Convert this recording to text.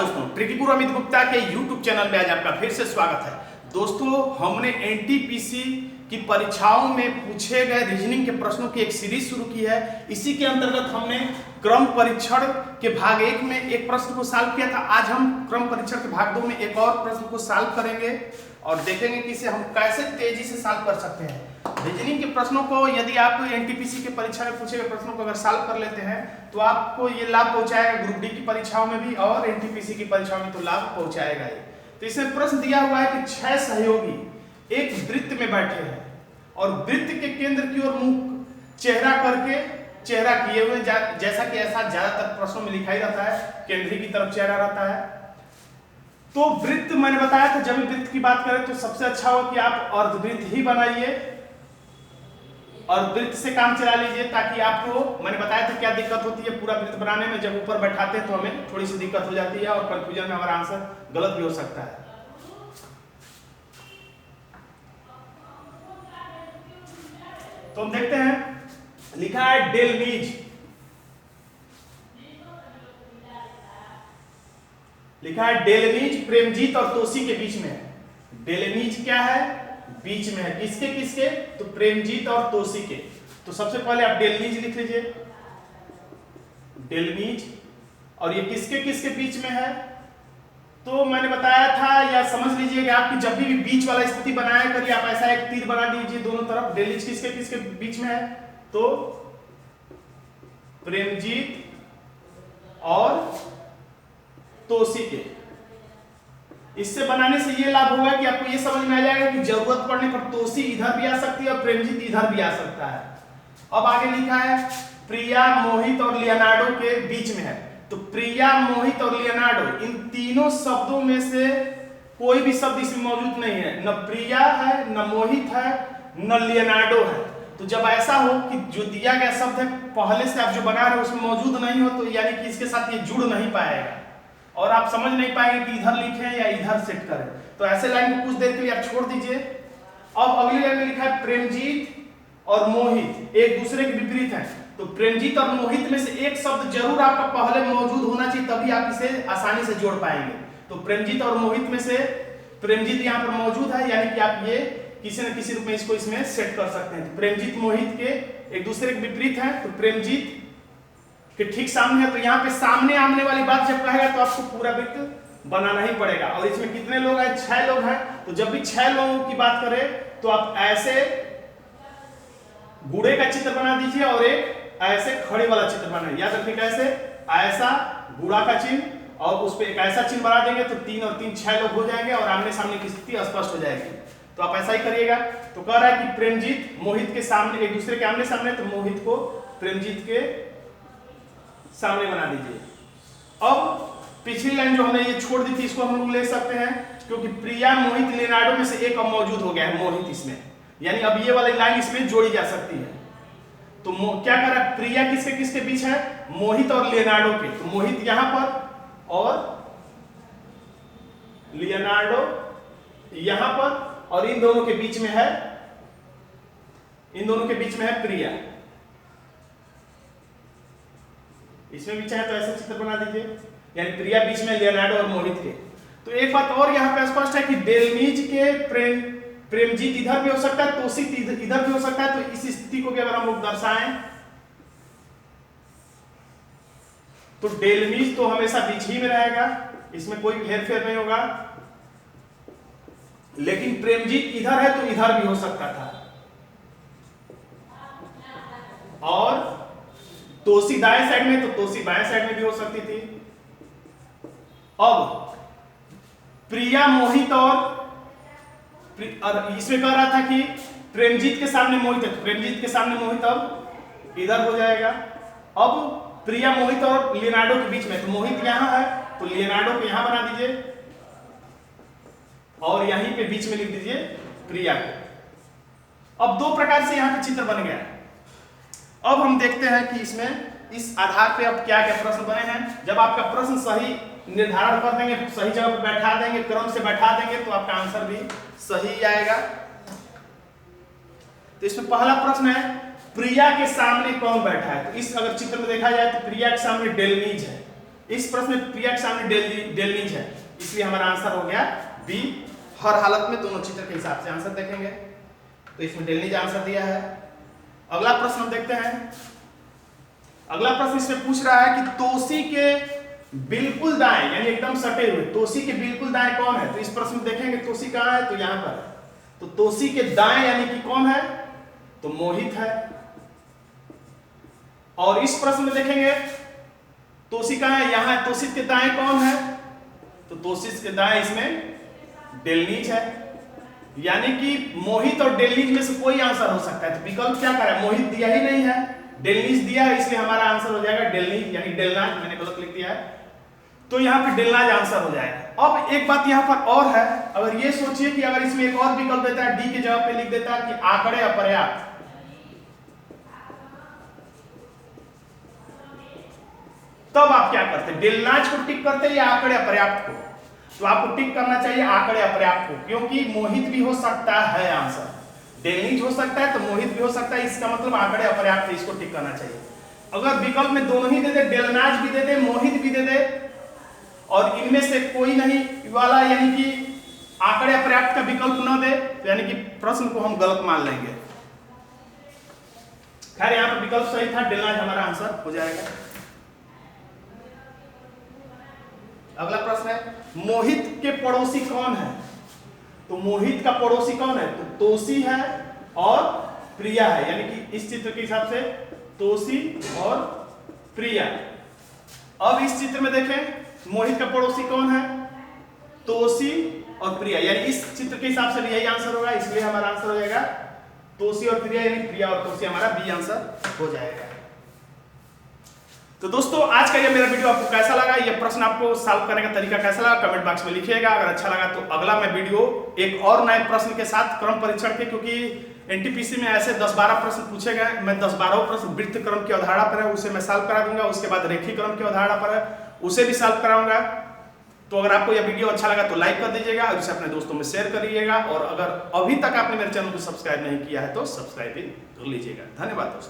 दोस्तों, ट्रिकीपुर अमित गुप्ता के YouTube channel में आज आपका फिर से स्वागत है। दोस्तों, हमने एनटीपीसी की परीक्षाओं में पूछे गए रीजनिंग के प्रश्नों की एक सीरीज शुरू की है। इसी के अंतर्गत हमने क्रम परीक्षण के भाग 1 में एक प्रश्न को सॉल्व किया था। आज हम क्रम परीक्षण के भाग 2 में एक और प्रश्न को सॉल्व करेंगे और देखेंगे कि इसे हम कैसे तेजी से सॉल्व कर सकते हैं। रीजनिंग के प्रश्नों को यदि आप एनटीपीसी की परीक्षा में पूछे गए प्रश्नों को अगर सॉल्व कर लेते हैं तो आपको ये लाभ पहुंचाएगा ग्रुप डी की परीक्षाओं में भी और एनटीपीसी की परीक्षाओं में तो लाभ पहुंचाएगा ही। तो इसमें प्रश्न दिया हुआ है कि 6 सहयोगी एक वृत्त में बैठे हैं और वृत्त के केंद्र की ओर मुंह चेहरा करके चेहरा किए हुए, जैसा कि ऐसा ज्यादातर प्रश्नों में लिखा ही रहता है, केंद्र की तरफ चेहरा रहता है। तो वृत्त मैंने बताया था, जब भी वृत्त की बात करें तो सबसे अच्छा हो कि आप अर्धवृत्त ही बनाइए और वृत्त से काम चला लीजिए, ताकि आपको मैंने बताया था क्या दिक्कत होती है पूरा वृत्त बनाने में। जब ऊपर बैठाते हैं तो हमें थोड़ी सी दिक्कत हो जाती है और कंफ्यूजन में हमारा आंसर गलत भी हो सकता है। तो हम देखते हैं, लिखा है डेलमीज, लिखा है डेलमीज प्रेमजीत और तोसी के बीच में है। डेलमीज क्या है? बीच में है। किसके किसके? तो प्रेमजीत और तोसी के। तो सबसे पहले आप डेलमीज लिख लीजिए, डेलमीज, और ये किसके किसके बीच में है? तो मैंने बताया था, या समझ लीजिएगा आपकी जब भी बीच वाला स्थिति बनाया करिए, आप ऐसा एक तीर बना दीजिए दोनों तरफ। डेलमीज किसके किसके बीच में है? तो प्रेमजीत और तोसी के। इससे बनाने से ये लाभ होगा कि आपको ये समझ में आ जाएगा कि जरूरत पड़ने पर तोसी इधर भी आ सकती है और प्रेमजीत इधर भी आ सकता है। अब आगे लिखा है प्रिया, मोहित और लियोनार्डो के बीच में है। तो प्रिया, मोहित और लियोनार्डो, इन तीनों शब्दों में से कोई भी शब्द इसमें मौजूद नहीं है। न प्रिया है, न मोहित है, न लियोनार्डो है। तो जब ऐसा हो कि जो दिया गया शब्द है पहले से आप जो बना रहे हो उसमें मौजूद नहीं हो, तो यानी कि इसके साथ ये जुड़ नहीं पाएगा और आप समझ नहीं पाएंगे कि इधर लिखें या इधर सेट करें। तो ऐसे लाइन को कुछ देर के लिए आप छोड़ दीजिए। अब अगली लाइन में लिखा है प्रेमजीत और मोहित एक दूसरे के विपरीत हैं। तो प्रेमजीत और मोहित में से एक शब्द जरूर आपका पहले मौजूद होना चाहिए, तभी आप इसे आसानी से जोड़ पाएंगे। तो प्रेमजीत और मोहित में से प्रेमजीत यहाँ पर मौजूद है, यानी कि आप ये किसी न किसी रूप में इसको इसमें सेट कर सकते हैं। तो प्रेमजीत मोहित के एक दूसरे के विपरीत हैं, तो प्रेमजीत के ठीक सामने है। तो यहाँ पे सामने आमने वाली बात जब कहेगा तो आपको पूरा वृत्त बनाना ही पड़ेगा। और इसमें कितने लोग हैं? 6 लोग हैं। तो जब भी 6 लोगों की बात करें तो आप ऐसे गुड़े का चित्र बना दीजिए और एक ऐसे खड़े वाला चित्र बनाइए। याद रखिए कैसे, ऐसा गुड़ा का चिन्ह और उस पर एक ऐसा चिन्ह बना देंगे तो 3 और 3 6 लोग हो जाएंगे और आमने सामने की स्थिति स्पष्ट हो जाएगी। तो आप ऐसा ही करिएगा। तो कह रहा है कि प्रेमजीत मोहित के सामने, एक दूसरे के आमने सामने, तो मोहित को प्रेमजीत के सामने बना दीजिए। अब पिछली लाइन जो हमने ये छोड़ दी थी इसको हम लोग ले सकते हैं, क्योंकि प्रिया, मोहित, लियोनार्डो में से एक अब मौजूद हो गया है, मोहित इसमें, यानी अब ये वाली लाइन इसमें जोड़ी जा सकती है। तो क्या कर रहा है? प्रिया किसके किसके बीच है? मोहित और लियोनार्डो के। तो मोहित यहां पर और लियोनार्डो यहां पर, और इन दोनों के बीच में है, इन दोनों के बीच में है प्रिया। इसमें भी चाहे तो ऐसा चित्र बना दीजिए, यानी प्रिया बीच में, लियोनार्डो और मोहित के। तो एक बात और यहाँ पे स्पष्ट है कि डेलमीज के प्रेमजीत इधर भी हो सकता है, तोसी इधर भी हो सकता है। तो इस स्थिति को भी अगर हम लोग दर्शाएं तो डेलमीज तो हमेशा बीच ही में रहेगा, इसमें कोई हेरफेर नहीं होगा। लेकिन प्रेमजीत इधर है तो इधर भी हो सकता था, और तोसी दाएं साइड में तो तोसी बाएं साइड में भी हो सकती थी। अब प्रिया, मोहित और इसमें कह रहा था कि प्रेमजीत के सामने मोहित है, तो प्रेमजीत के सामने मोहित अब इधर हो जाएगा। अब प्रिया, मोहित और लियोनार्डो के बीच में, तो मोहित यहां है तो लियोनार्डो को यहां बना दीजिए और यहीं पे बीच में लिख दीजिए प्रिया को। अब 2 प्रकार से यहां पे चित्र बन गया। अब हम देखते हैं कि इसमें इस आधार पे अब क्या क्या प्रश्न बने हैं। जब आपका प्रश्न सही निर्धारण कर देंगे, सही जगह पर बैठा देंगे, क्रम से बैठा देंगे, तो आपका आंसर भी सही आएगा। तो इसमें पहला प्रश्न है प्रिया के सामने कौन बैठा है? तो इस अगर चित्र में देखा जाए तो प्रिया के सामने डेलमीज है। इस प्रश्न में प्रिया के सामने डेलनीज है, इसलिए हमारा आंसर हो गया बी। हर हालत में दोनों चित्र के हिसाब से आंसर देखेंगे, तो इसमें डेलनीज आंसर दिया है। अगला प्रश्न हम देखते हैं। अगला प्रश्न इसमें पूछ रहा है कि तोसी के बिल्कुल दाएं यानी एकदम सटे हुए तोसी के बिल्कुल दाएं कौन है। तो इस प्रश्न में देखेंगे तोसी कहां है, तो यहां पर है। तो तोसी के दाएं यानी कि कौन है, तो मोहित है। और इस प्रश्न में देखेंगे तोसी कहां है, यहां है। तोसी के दाएं कौन है, तो तोसी के दाएं इसमें डेलनीज है। यानी कि मोहित और डेलनीज में से कोई आंसर हो सकता है। तो विकल्प क्या करा, मोहित दिया ही नहीं है, डेलनीज दिया है, इसलिए हमारा आंसर हो जाएगा डेलनीज यानी डेलनाज। मैंने गलत लिख दिया है, तो यहाँ पे डेलनाज आंसर हो जाएगा। अब एक बात यहाँ पर और है, अगर ये सोचिए कि अगर इसमें एक और विकल्प देता है, डी के जगह पे लिख देता है कि आंकड़े अपर्याप्त, तब आप क्या करते, डेलनाज को टिक करते या आंकड़े अपर्याप्त को। तो आपको टिक करना चाहिए आंकड़े अपर्याप्त को, क्योंकि मोहित भी हो सकता है आंसर, डेलनीज हो सकता है तो मोहित भी हो सकता है, इसका मतलब आंकड़े अपर्याप्त है, इसको टिक करना चाहिए। अगर विकल्प में दोनों ही दे दे, डेलनाज भी दे दे, मोहित भी दे दे, और इनमें से कोई नहीं वाला यानी कि आंकड़े अपर्याप्त का विकल्प न दे, तो यानी कि प्रश्न को हम गलत मान लेंगे। खैर यहाँ पर विकल्प सही था, डेलनाज हमारा आंसर हो जाएगा। अगला प्रश्न है मोहित के पड़ोसी कौन है। तो मोहित का पड़ोसी कौन है, तो तोसी है और प्रिया है, यानी कि इस चित्र के हिसाब से तोसी और प्रिया। अब इस चित्र में देखें मोहित का पड़ोसी कौन है, तोसी और प्रिया, यानी इस चित्र के हिसाब से भी यही आंसर होगा, इसलिए हमारा आंसर हो जाएगा तोसी और प्रिया, यानी प्रिया और तोसी हमारा बी आंसर हो जाएगा। तो दोस्तों आज का ये मेरा वीडियो आपको कैसा लगा, ये प्रश्न आपको सॉल्व करने का तरीका कैसा लगा कमेंट बॉक्स में लिखिएगा। अगर अच्छा लगा तो अगला मैं वीडियो एक और नए प्रश्न के साथ क्रम परीक्षण के, क्योंकि एनटीपीसी में ऐसे 10-12 प्रश्न पूछे गए, मैं 10-12 प्रश्न वृत्त क्रम की अवधारणा पर है उसे मैं सॉल्व करा दूंगा, उसके बाद रेखी क्रम की अवधारणा पर है उसे भी सॉल्व कराऊंगा। तो अगर आपको यह वीडियो अच्छा लगा तो लाइक कर दीजिएगा और इसे अपने दोस्तों में शेयर करिएगा, और अगर अभी तक आपने मेरे चैनल को सब्सक्राइब नहीं किया है तो सब्सक्राइब भी कर लीजिएगा। धन्यवाद दोस्तों।